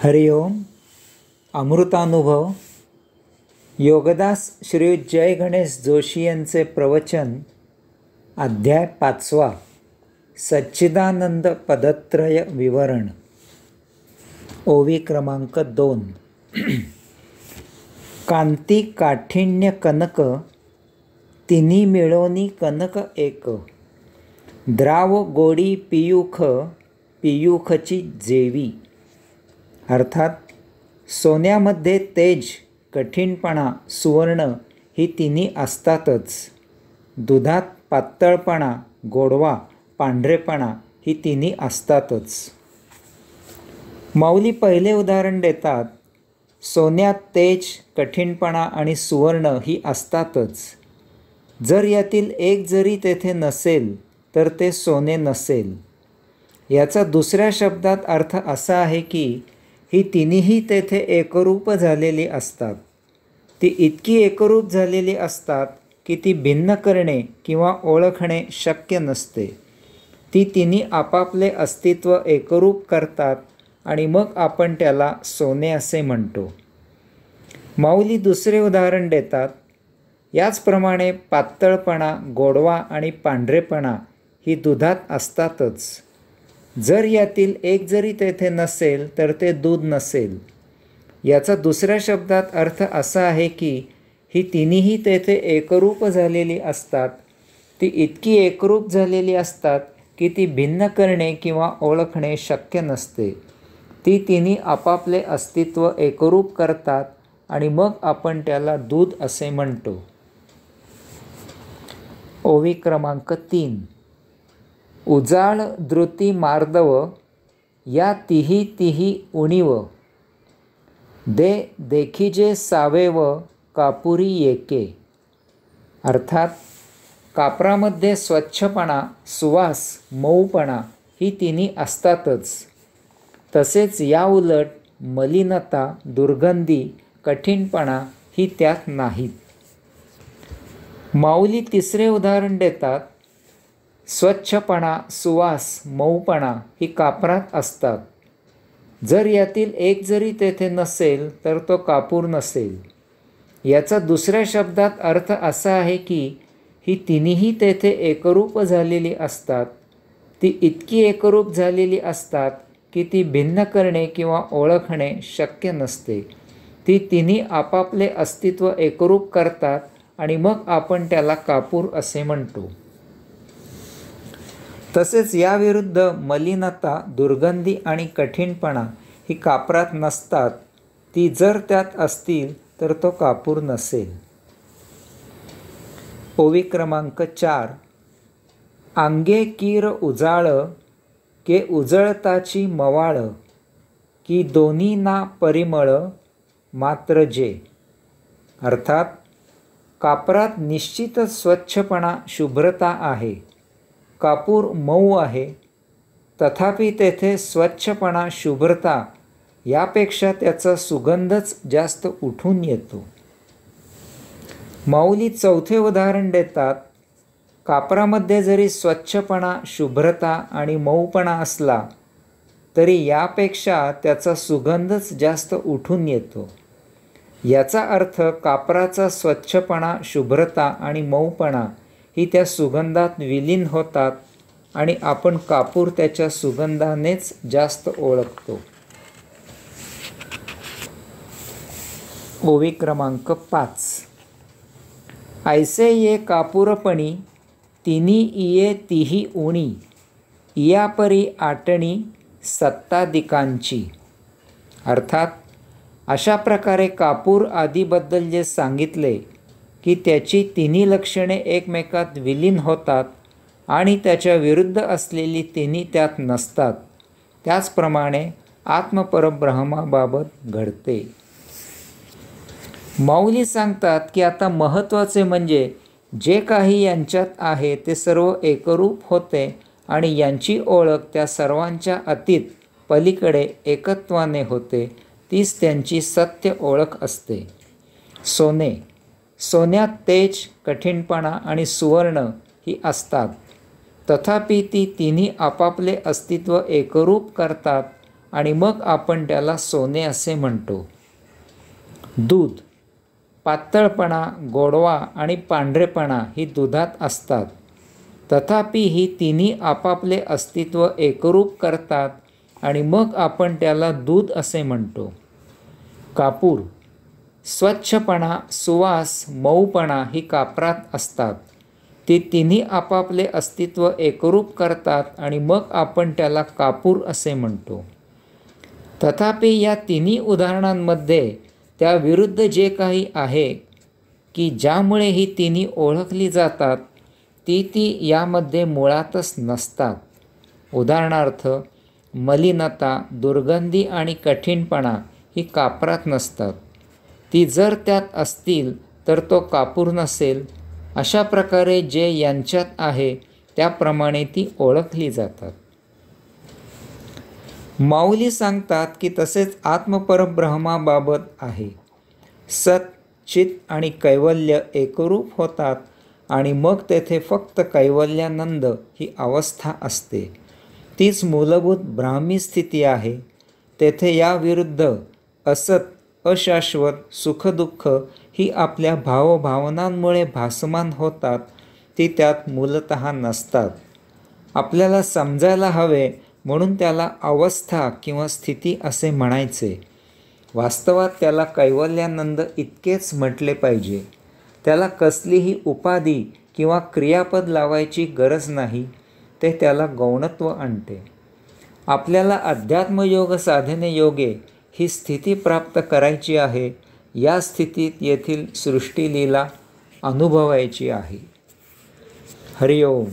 हरिओम. अमृतानुभव. योगदास श्रीयुत जय गणेश जोशी यांचे प्रवचन. अध्याय 5. सच्चिदानंद पदत्रय विवरण. ओवी क्रमांक 2. कांती काठिण्य कनक, तिन्ही मिळोनी कनक एक. द्राव गोडी पियूख, पियूखची जेवी. अर्थात सोन्यामध्ये तेज, कठीणपणा, सुवर्ण ही तिन्ही असतातच. दुधात पातळपणा, गोडवा, पांढरेपणा ही तिन्ही असतातच. माऊली पहिले उदाहरण देतात. सोन्यात तेज, कठीणपणा आणि सुवर्ण ही असतातच. जर यातील एक जरी तेथे नसेल तर ते सोने नसेल. याचा दुसऱ्या शब्दात अर्थ असा आहे की ही तिन्हीही तेथे एकरूप झालेली असतात. ती इतकी एकरूप झालेली असतात की ती भिन्न करणे किंवा ओळखणे शक्य नसते. ती तिन्ही आपापले अस्तित्व एकरूप करतात आणि मग आपण त्याला सोने असे म्हणतो. माऊली दुसरे उदाहरण देतात. याचप्रमाणे पातळपणा, गोडवा आणि पांढरेपणा ही दुधात असतातच. जर यातील एक जरी तेथे नसेल तर ते दूध नसेल. याचा दुसऱ्या शब्दात अर्थ असा आहे की ही तिन्हीही तेथे एकरूप झालेली असतात. ती इतकी एकरूप झालेली असतात की ती भिन्न करणे किंवा ओळखणे शक्य नसते. ती तिन्ही आपापले अस्तित्व एकरूप करतात आणि मग आपण त्याला दूध असे म्हणतो. ओवी क्रमांक 3. उजाळ द्रुती मार्दव, या तिही तिही उणीव. दे देखिजे सावेव, कापुरी येके. अर्थात कापरामध्ये स्वच्छपणा, सुवास, मऊपणा ही तिन्ही असतातच. तसेच या उलट मलिनता, दुर्गंधी, कठीणपणा ही त्यात नाहीत. माऊली तिसरे उदाहरण देतात. स्वच्छपणा, सुवास, मऊपणा ही कापरात असतात. जर यातील एक जरी तेथे नसेल तर तो कापूर नसेल. याचा दुसऱ्या शब्दात अर्थ असा आहे की ही तिन्हीही तेथे एकरूप झालेली असतात. ती इतकी एकरूप झालेली असतात की ती भिन्न करणे किंवा ओळखणे शक्य नसते. ती तिन्ही आपापले अस्तित्व एकरूप करतात आणि मग आपण त्याला कापूर असे म्हणतो. तसेच याविरुद्ध मलिनता, दुर्गंधी आणि कठीणपणा ही कापरात नसतात. ती जर त्यात असतील तर तो कापूर नसेल. ओवी क्रमांक 4. अंगे कीर उजाळ, के उजळताची मवाळ. की दोन्ही ना परिमळ, मात्र जे. अर्थात कापरात निश्चितच स्वच्छपणा, शुभ्रता आहे. कापूर मऊ आहे. तथापि तेथे स्वच्छपणा, शुभ्रता यापेक्षा त्याचा सुगंधच जास्त उठून येतो. माऊली चौथे उदाहरण देतात. कापरामध्ये जरी स्वच्छपणा, शुभ्रता आणि मऊपणा असला तरी यापेक्षा त्याचा सुगंधच जास्त उठून येतो. याचा अर्थ कापराचा स्वच्छपणा, शुभ्रता आणि मऊपणा ही त्या सुगंधात विलीन होतात आणि आपण कापूर त्याच्या सुगंधानेच जास्त ओळखतो. ओवी क्रमांक 5. ऐसे ये कापूरपणी, तिन्ही इये तिही उणी. इयापरी आटणी, सत्तादिकांची. अर्थात अशा प्रकारे कापूर आदीबद्दल जे सांगितले की त्याची तिन्ही लक्षणे एकमेकात विलीन होतात आणि त्याच्या विरुद्ध असलेली तिन्ही त्यात नसतात, त्याचप्रमाणे आत्मपरब्रह्माबाबत घडते. माऊली सांगतात की आता महत्त्वाचे म्हणजे जे काही यांच्यात आहे ते सर्व एकरूप होते आणि यांची ओळख त्या सर्वांच्या अतीत, पलीकडे एकत्वाने होते. तीच त्यांची सत्य ओळख असते. सोने. सोन्यात तेज, कठीणपणा आणि सुवर्ण ही असतात. तथापि ती तिन्ही आपापले अस्तित्व एकरूप करतात आणि मग आपण त्याला सोने असे म्हणतो. दूध, पातळपणा, गोडवा आणि पांढरेपणा ही दुधात असतात. तथापि ही तिन्ही आपापले अस्तित्व एकरूप करतात आणि मग आपण त्याला दूध असे म्हणतो. कापूर, स्वच्छपणा, सुवास, मऊपणा ही कापरात असतात. ती तिन्ही आपापले अस्तित्व एकरूप करतात आणि मग आपण त्याला कापूर असे म्हणतो. तथापि या तिन्ही उदाहरणांमध्ये त्याविरुद्ध जे काही आहे की ज्यामुळे ही तिन्ही ओळखली जातात ती यामध्ये मुळातच नसतात. उदाहरणार्थ, मलिनता, दुर्गंधी आणि कठीणपणा ही कापरात नसतात. ती जर त्यात असतील तर तो कापूर नसेल. अशा प्रकारे जे यांच्यात आहे त्याप्रमाणे ती ओळखली जातात. माऊली सांगतात की तसेच आत्मपरब्रह्माबाबत आहे. सत, चित आणि कैवल्य एकरूप होतात आणि मग तेथे फक्त कैवल्यानंद ही अवस्था असते. तीच मूलभूत ब्राह्मी स्थिती आहे. तेथे याविरुद्ध असत, अशाश्वत, सुखदुःख ही आपल्या भावभावनांमुळे भासमान होतात. ती त्यात मूलतः नसतात. आपल्याला समजायला हवे म्हणून त्याला अवस्था किंवा स्थिती असे म्हणायचे. वास्तवात त्याला कैवल्यानंद इतकेच म्हटले पाहिजे. त्याला कसलीही उपाधी किंवा क्रियापद लावायची गरज नाही. ते त्याला गौणत्व आणते. आपल्याला अध्यात्मयोग साधने योगे ही स्थिती प्राप्त करायची आहे. या स्थितीत येथील सृष्टीलीला अनुभवायची आहे. हरिओम.